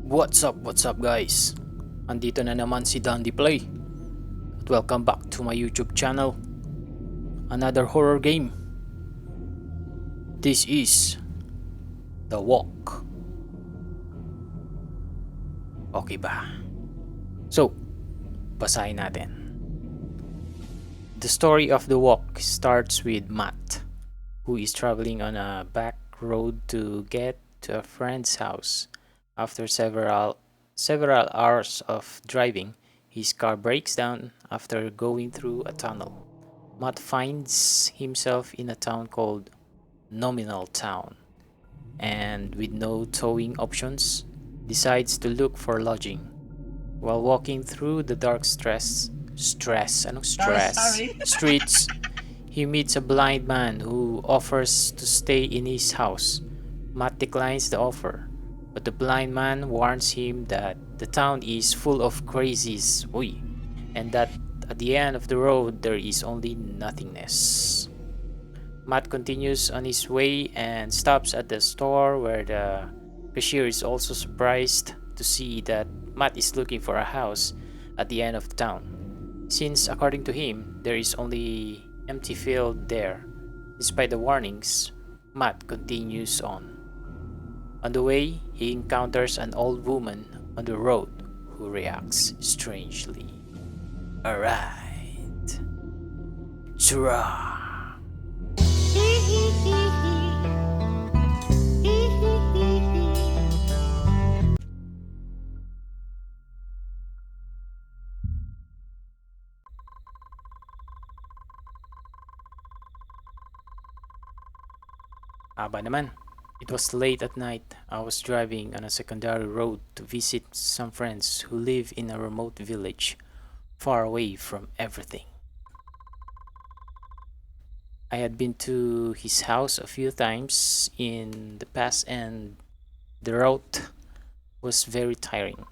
What's up guys? Andito na naman si Dandy Play. At welcome back to my YouTube channel. Another horror game. This is The Walk. Okay ba? So, basahin natin. The story of The Walk starts with Matt, who is traveling on a back road to get to a friend's house. After several hours of driving, his car breaks down after going through a tunnel. Matt finds himself in a town called Nominal Town, and with no towing options, decides to look for lodging. While walking through the dark streets, he meets a blind man who offers to stay in his house. Matt declines the offer, but the blind man warns him that the town is full of crazies, and that at the end of the road there is only nothingness. Matt continues on his way and stops at the store where the cashier is also surprised to see that Matt is looking for a house at the end of the town, since according to him there is only empty field there. Despite the warnings, Matt continues on. On the way, he encounters an old woman on the road who reacts strangely. Alright. Surah. Aba naman. It was late at night. I was driving on a secondary road to visit some friends who live in a remote village, far away from everything. I had been to his house a few times in the past and the route was very tiring.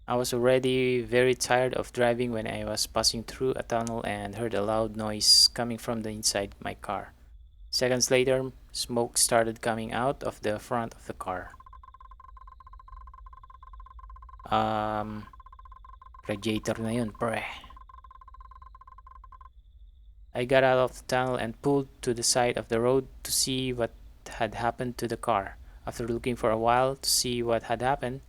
I was already very tired of driving when I was passing through a tunnel and heard a loud noise coming from the inside my car. Seconds later, smoke started coming out of the front of the car. Radiator na yun, pre. I got out of the tunnel and pulled to the side of the road to see what had happened to the car. After looking for a while to see what had happened,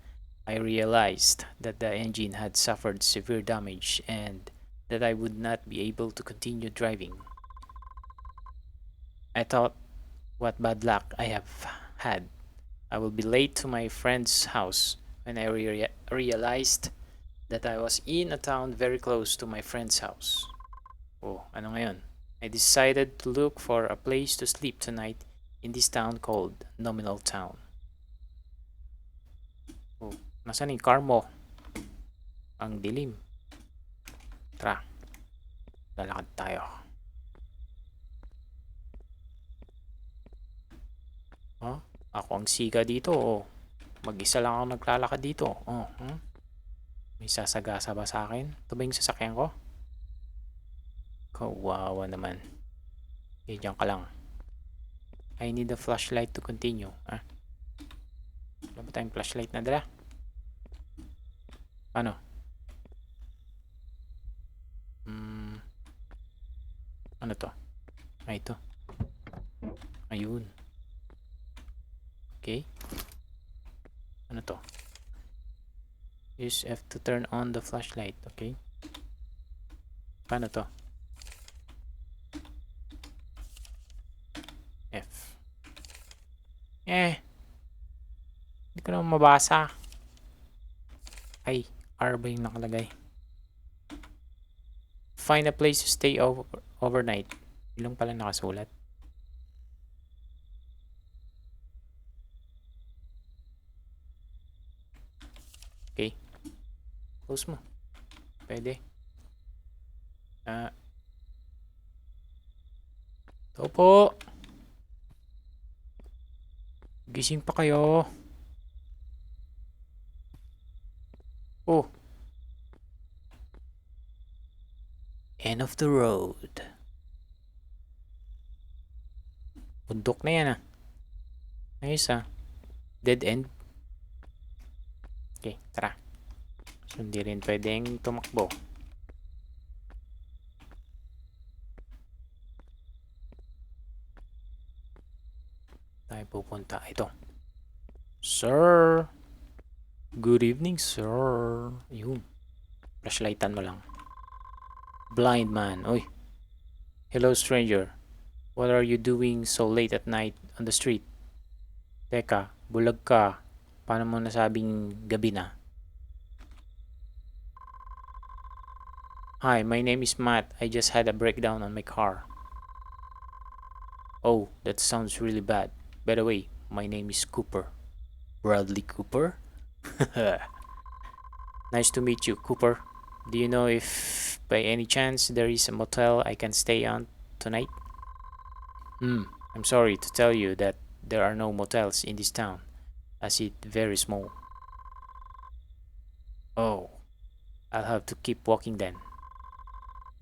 I realized that the engine had suffered severe damage and that I would not be able to continue driving. I thought, what bad luck I have had. I will be late to my friend's house when I realized that I was in a town very close to my friend's house. Oh, ano ngayon? I decided to look for a place to sleep tonight in this town called Nominal Town. Oh, nasaan yung car mo? Ang dilim. Tara, lalakad tayo. Oh, ako ang siga dito. Oh. Mag-isa lang ako naglalakad dito. Oh, May sasagasa ba sa akin? Ito ba yung sasakyan ko? Kawawa naman. Okay, dyan ka lang. I need a flashlight to continue. Wala ba tayong flashlight na dala? Ano? Ano to? Ito. Ayun. Okay. Ano to? Use F to turn on the flashlight. Okay. Paano to? F. Hindi ko naman mabasa. Ay, R ba yung nakalagay? Find a place to stay overnight. Ilong pala nakasulat. Okay. Close mo. Pwede. Ito po. Gising pa kayo. Oh. End of the road. Bundok na yan Ayos Dead end. Okay, tara. So, hindi rin pwedeng tumakbo. Tayo pupunta. Ito. Sir! Good evening, sir. Yun. Flashlightan mo lang. Blind man. Uy. Hello, stranger. What are you doing so late at night on the street? Teka, bulag ka. Paano mo nasabing gabi na? Hi, my name is Matt. I just had a breakdown on my car. Oh, that sounds really bad. By the way, my name is Cooper. Bradley Cooper? Nice to meet you, Cooper. Do you know if by any chance there is a motel I can stay on tonight? I'm sorry to tell you that there are no motels in this town, as it's very small. Oh, I'll have to keep walking then.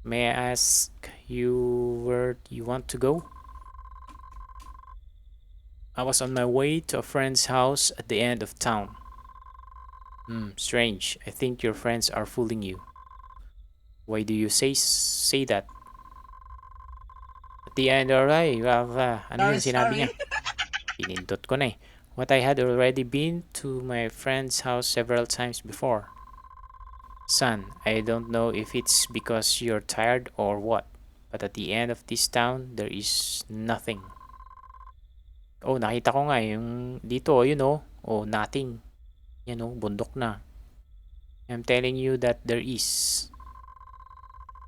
May I ask you where you want to go? I was on my way to a friend's house at the end of town. Strange. I think your friends are fooling you. Why do you say that? At the end, alright. Ano yun sinabi niya? Pinindot ko na eh. What I had already been to my friend's house several times before. Son, I don't know if it's because you're tired or what, but at the end of this town, there is nothing. Oh, nakita ko nga yung dito, Oh, nothing. Yan oh, bundok na. I'm telling you that there is.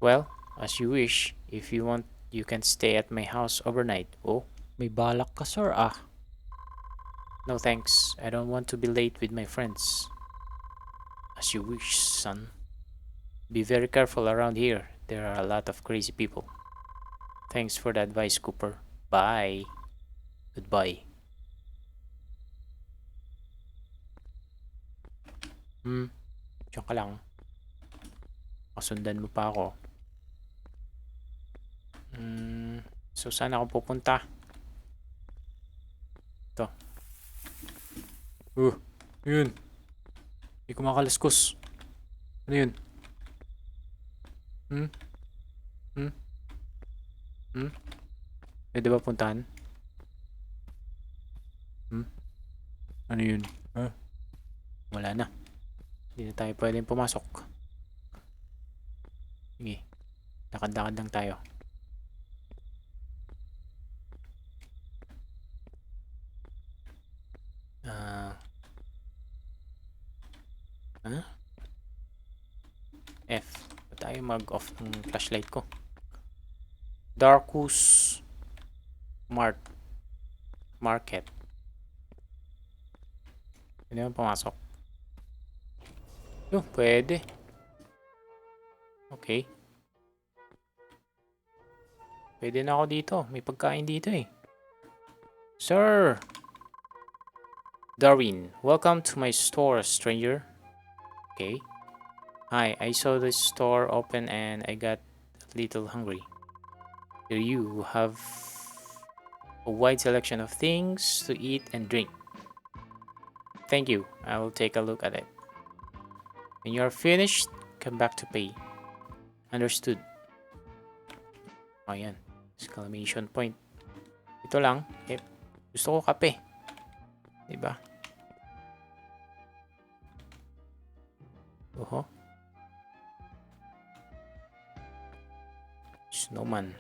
Well, as you wish. If you want, you can stay at my house overnight. Oh, may balak ka, sir, ah. No thanks. I don't want to be late with my friends. As you wish, son. Be very careful around here. There are a lot of crazy people. Thanks for the advice, Cooper. Bye. Goodbye. Diyan ka lang. Kasundan mo pa ako. So, saan ako pupunta? Ito. Yun. Hindi ko makalaskos. Ano yun? Pwede ba puntahan? Ano yun? Wala na. Hindi na tayo pwedeng pumasok. Sige. Lakad-lakad lang tayo. F. Pa tayo mag-off ng flashlight ko. Darkus Market. Pwede mo pumasok? Yung, pwede. Okay. Pwede na ako dito. May pagkain dito eh. Sir! Darwin, welcome to my store, stranger. Okay. Hi, I saw the store open and I got a little hungry. Here you have a wide selection of things to eat and drink. Thank you. I will take a look at it. When you are finished, come back to pay. Understood. Ayan. Exclamation point. Ito lang. Gusto ko kape. Diba? Oho. Snowman.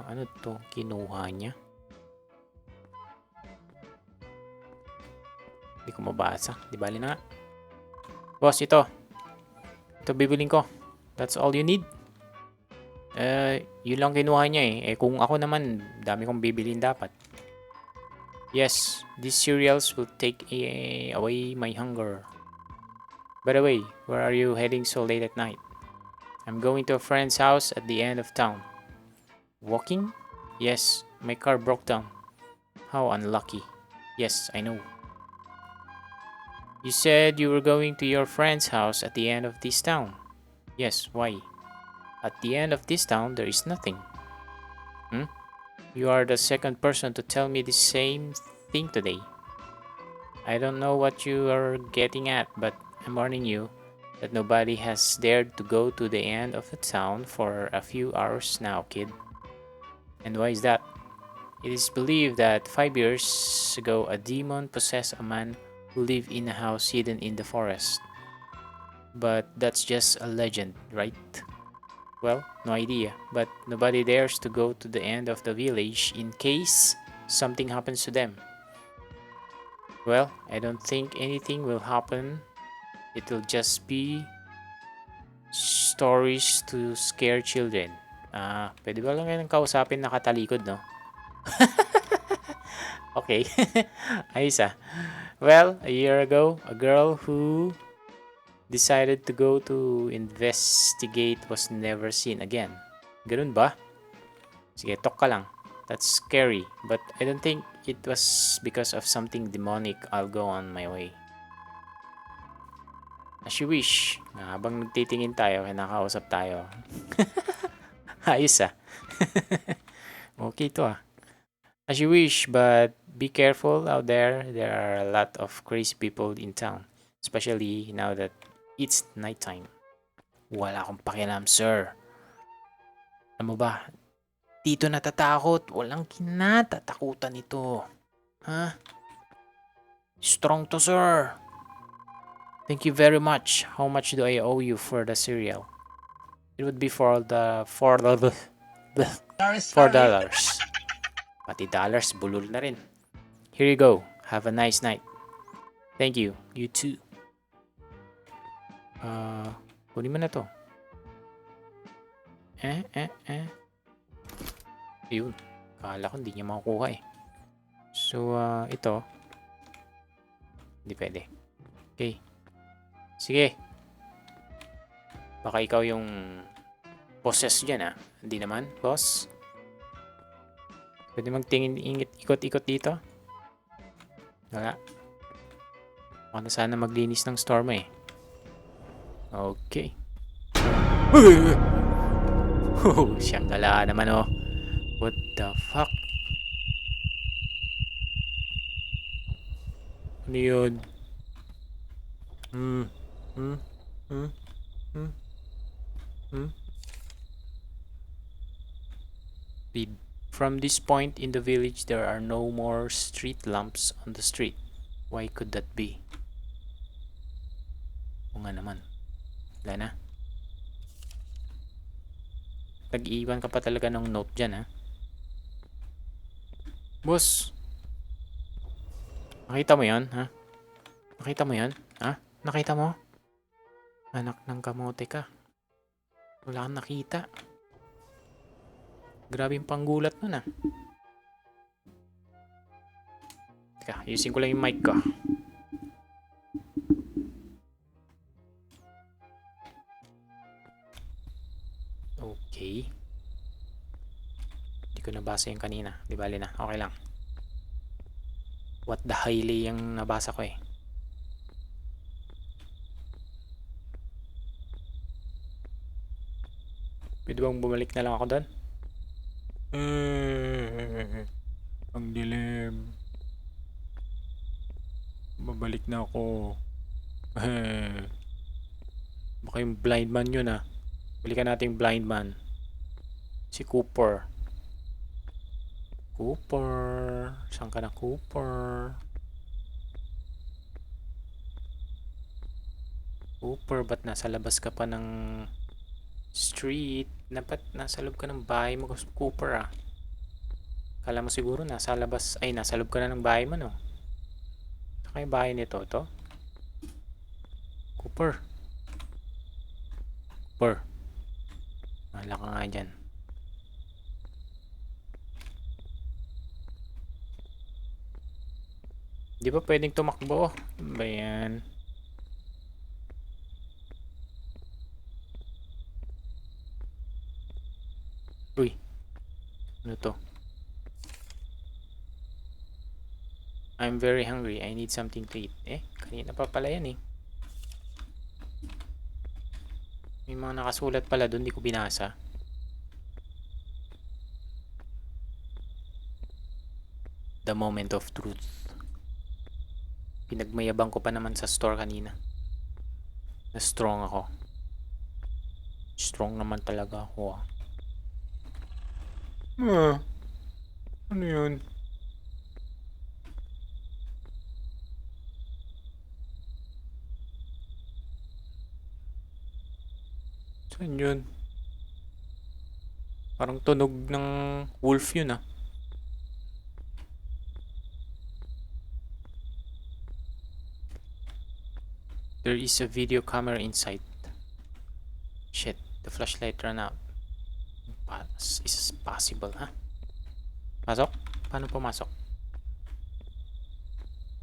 Ano to? Kinuha niya? Hindi ko mabasa. Di bali na nga. Boss, ito. Ito bibiling ko. That's all you need? Yun lang kinuha niya eh. Kung ako naman, dami kong bibilin dapat. Yes, these cereals will take away my hunger. By the way, where are you heading so late at night? I'm going to a friend's house at the end of town. Walking? Yes, my car broke down. How unlucky. Yes, I know. You said you were going to your friend's house at the end of this town. Yes, why? At the end of this town, there is nothing. You are the second person to tell me the same thing today. I don't know what you are getting at, but I'm warning you that nobody has dared to go to the end of the town for a few hours now, kid. And why is that? It is believed that 5 years ago a demon possessed a man who lived in a house hidden in the forest. But that's just a legend, right? Well, no idea, but nobody dares to go to the end of the village in case something happens to them. Well, I don't think anything will happen. It'll just be stories to scare children. Pwede ba lang yung kausapin nakatalikod, no? Okay. Ayos ah. Well, a year ago, a girl who decided to go to investigate was never seen again. Ganun ba? Sige, talk ka lang. That's scary, but I don't think it was because of something demonic. I'll go on my way. As you wish. Habang nagtitingin tayo, kinakausap tayo. Ayos ah. Okay to ah. As you wish, but be careful out there. There are a lot of crazy people in town. Especially now that it's nighttime. Wala akong pakialam, sir. Alam mo ba, dito natatakot. Walang kinatatakutan ito. Ha? Strong to, sir. Thank you very much. How much do I owe you for the cereal? It would be for the $4. Pati dollars, bulol na rin. Here you go. Have a nice night. Thank you. You too. Kunin mo na to. Ayun. Kala ko hindi niya makukuha eh. So, ito. Hindi pwede. Okay. Sige. Baka ikaw yung possess dyan Hindi naman, boss. Pwede magtingin, ikot-ikot dito. Wala. Baka na sana maglinis ng storm eh. Okay. Siyang gala naman oh. What the fuck? Ano yun? From this point in the village, there are no more street lamps on the street. Why could that be? O nga naman. Wala na. Nag-iwan ka pa talaga ng note dyan, ha? Boss! Nakita mo yan, ha? Nakita mo yan? Ha? Nakita mo? Anak ng kamote ka. Wala kang nakita. Grabe yung panggulat nun, Teka, ayusin ko lang yung mic ko. Okay. Hindi ko nabasa yung kanina. Di bali na. Okay lang. What the highly yung nabasa ko eh. Pwede bang bumalik na lang ako doon? Ang dilim. Babalik na ako. Baka yung blind man yun Balikan natin yung blind man. Si Cooper. Cooper. Saan ka na, Cooper? Cooper, ba't nasa labas ka pa ng street? Dapat nasa loob ka ng bahay mo, Cooper Kala mo siguro nasa labas, ay nasa loob ka na ng bahay mo, no? Saka yung bahay nito, to? Cooper. Cooper. Wala ka nga dyan. Di ba pwedeng tumakbo? Ba yan? Uy. Ano to? I'm very hungry. I need something to eat. Kanina pa pala yan May mga nakasulat pala doon, di ko binasa. The moment of truth. Pinagmayabang ko pa naman sa store kanina. Na strong ako. Strong naman talaga ako ah. Ano yun? Saan yun? Parang tunog ng wolf yun ah. There is a video camera inside. Shit, the flashlight ran out. Is this possible, ha? Pasok? Paano pumasok?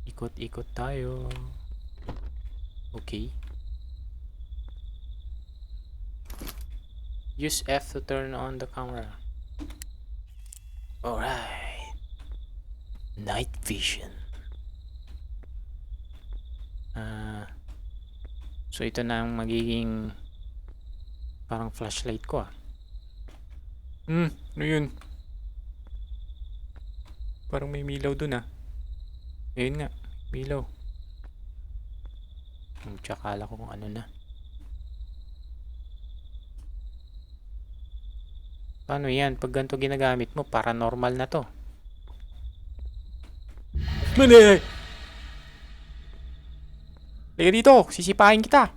Ikot-ikot tayo. Okay. Use F to turn on the camera. Alright. Night vision. So ito na ang magiging parang flashlight ko ah. Ano yun? Parang may milaw dun ah. Ayun nga, milaw. Tsakala ko kung ano na. Paano yan? Pag ganito ginagamit mo, paranormal na to. Mali! Liga dito! Sisipahin kita!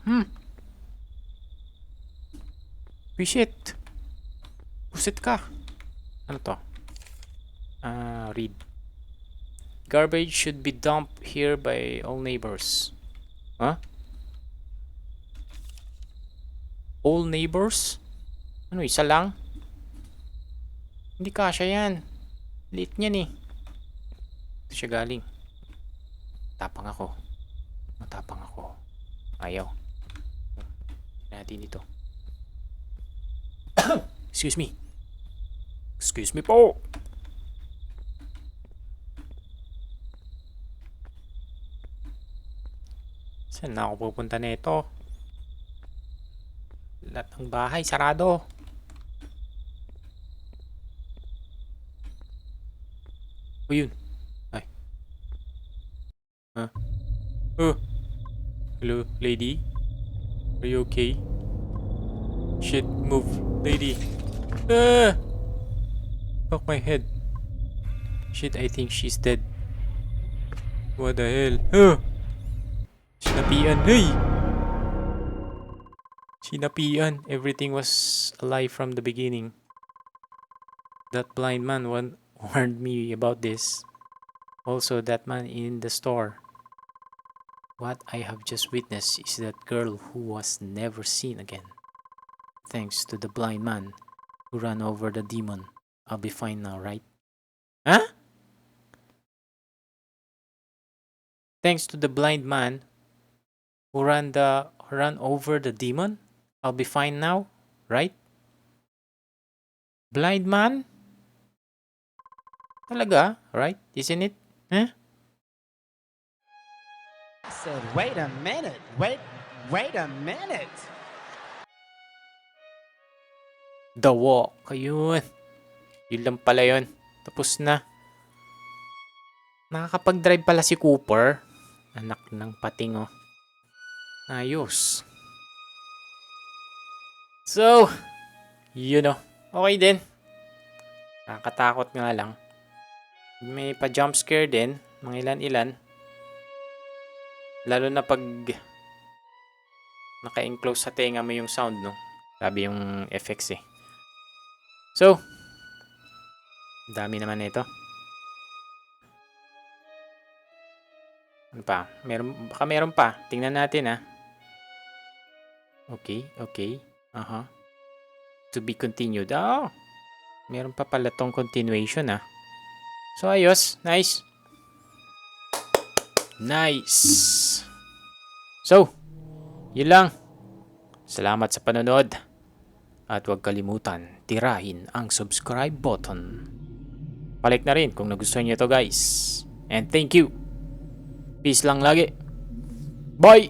Shit! Pusit ka! Ano to? Read. Garbage should be dumped here by all neighbors. Huh? All neighbors? Ano, isa lang? Hindi kasya yan. Liit niyan eh. Ito siya galing. Tapang ako. Matapang ako. Ayaw. Natin dito. Excuse me. Excuse me po. Saan na ako pupunta nito? Lahat ng bahay sarado. O yun. Ay. Huh? Oh. Hello, lady? Are you okay? Shit, move, lady. Fuck my head. Shit, I think she's dead. What the hell? Sinapian. Hey! Sinapian. Everything was alive from the beginning. That blind man warned me about this. Also, that man in the store. What I have just witnessed is that girl who was never seen again. Thanks to the blind man who ran over the demon. I'll be fine now, right? Huh? Thanks to the blind man who ran over the demon. I'll be fine now, right? Blind man? Talaga, right? Isn't it? Huh? I said, wait a minute. Wait a minute. The walk. Ayun. Yun lang pala yun. Tapos na. Nakakapag-drive pala si Cooper. Anak ng pating oh. Ayos. So, yun oh. Okay din. Nakakatakot nga lang. May pa-jump scare din. Mga ilan-ilan. Lalo na pag naka-enclose sa tenga mo yung sound, no? Grabe yung effects eh. So, dami naman ito. Ano pa? Baka meron pa. Tingnan natin ha. Okay. To be continued. Oh, meron pa pala tong continuation ha. So, ayos. Nice. So, yun lang. Salamat sa panonood. At huwag kalimutan, tirahin ang subscribe button. Palik na rin kung nagustuhan nyo ito guys. And thank you. Peace lang lagi. Bye!